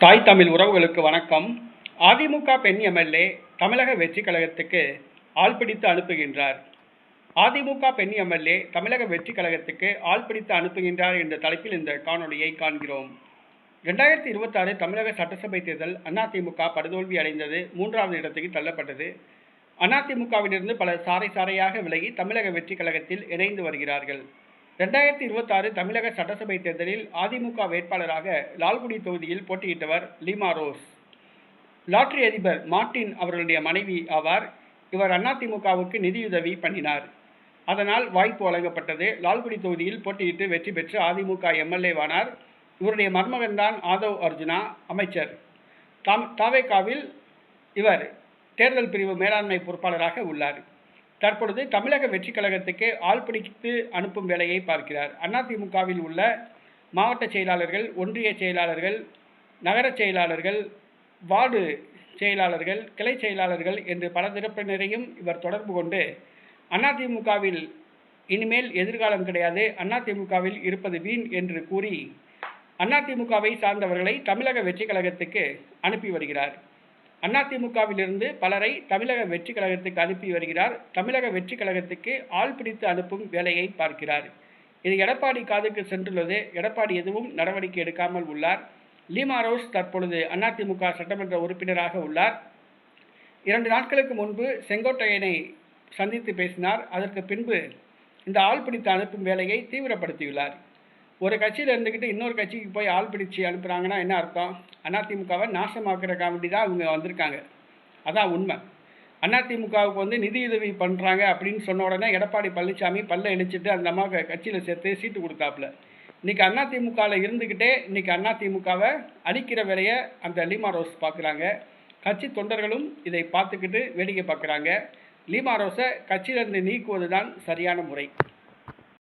தாய் தமிழ் உறவுகளுக்கு வணக்கம். அதிமுக பெண் எம்எல்ஏ தமிழக வெற்றி கழகத்துக்கு ஆள் பிடித்து அனுப்புகின்றார். அதிமுக பெண் எம்எல்ஏ தமிழக வெற்றி கழகத்துக்கு ஆள் பிடித்து அனுப்புகின்றார் என்ற தலைப்பில் இந்த காணொலியை காண்கிறோம். 2026 தமிழக சட்டசபை தேர்தல் அதிமுக படுதோல்வி அடைந்தது. 3வது இடத்துக்கு தள்ளப்பட்டது. அதிமுகவிலிருந்து பலர் சாறை சாறையாக விலகி தமிழக வெற்றி கழகத்தில் இணைந்து வருகிறார்கள். 2026 தமிழக சட்டசபை தேர்தலில் அதிமுக வேட்பாளராக லால்குடி தொகுதியில் போட்டியிட்டவர் லீமா ரோஸ். லாட்டரி அதிபர் மார்ட்டின் அவர்களுடைய மனைவி ஆவார். இவர் அதிமுகவுக்கு நிதியுதவி பண்ணினார். அதனால் வாய்ப்பு வழங்கப்பட்டது. லால்குடி தொகுதியில் போட்டியிட்டு வெற்றி பெற்று அதிமுக எம்எல்ஏவானார். இவருடைய மருமகன் தான் ஆதவ் அர்ஜுனா, அமைச்சர். தாவேகாவில் இவர் தேர்தல் பிரிவு மேலாண்மை பொறுப்பாளராக உள்ளார். தற்பொழுது தமிழக வெற்றி கழகத்துக்கு ஆள் பிடித்து அனுப்பும் வேலையை பார்க்கிறார். அதிமுகவில் உள்ள மாவட்ட செயலாளர்கள், ஒன்றிய செயலாளர்கள், நகர செயலாளர்கள், வார்டு செயலாளர்கள், கிளை செயலாளர்கள் என்று பல தரப்பினரையும் இவர் தொடர்பு கொண்டு அதிமுகவில் இனிமேல் எதிர்காலம் கிடையாது, அதிமுகவில் இருப்பது வீண் என்று கூறி அதிமுகவை சார்ந்தவர்களை தமிழக வெற்றி கழகத்துக்கு அனுப்பி வருகிறார். அதிமுகவிலிருந்து பலரை தமிழக வெற்றி கழகத்துக்கு அனுப்பி வருகிறார். தமிழக வெற்றி கழகத்துக்கு ஆள் பிடித்து அனுப்பும் வேலையை பார்க்கிறார். இது எடப்பாடி காதுக்கு சென்றுள்ளது. எடப்பாடி எதுவும் நடவடிக்கை எடுக்காமல் உள்ளார். லீமா ரோஸ் தற்பொழுது அதிமுக சட்டமன்ற உறுப்பினராக உள்ளார். 2 நாட்களுக்கு முன்பு செங்கோட்டையனை சந்தித்து பேசினார். அதற்கு பின்பு இந்த ஆள் பிடித்து அனுப்பும் வேலையை தீவிரப்படுத்தியுள்ளார். ஒரு கட்சியில் இருந்துக்கிட்டு இன்னொரு கட்சிக்கு போய் ஆள் பிடிச்சி அனுப்புகிறாங்கன்னா என்ன அர்த்தம்? அதிமுகவை நாசமாக்குறக்காண்டி தான் அவங்க வந்திருக்காங்க. அதான் உண்மை. அதிமுகவுக்கு நிதியுதவி பண்ணுறாங்க அப்படின்னு சொன்ன உடனே எடப்பாடி பழனிசாமி பல்ல இழிச்சிட்டு அந்த அம்மாவை கட்சியில் சேர்த்து சீட்டு கொடுத்தாப்புல. இன்றைக்கி அதிமுகவில் இருந்துக்கிட்டே இன்றைக்கி அதிமுகவை அழிக்கிற வேலையை அந்த லீமா ரோஸ் பார்க்குறாங்க. கட்சி தொண்டர்களும் இதை பார்த்துக்கிட்டு வேடிக்கை பார்க்குறாங்க. லீமா ரோஸை கட்சியிலிருந்து நீக்குவது தான் சரியான முறை.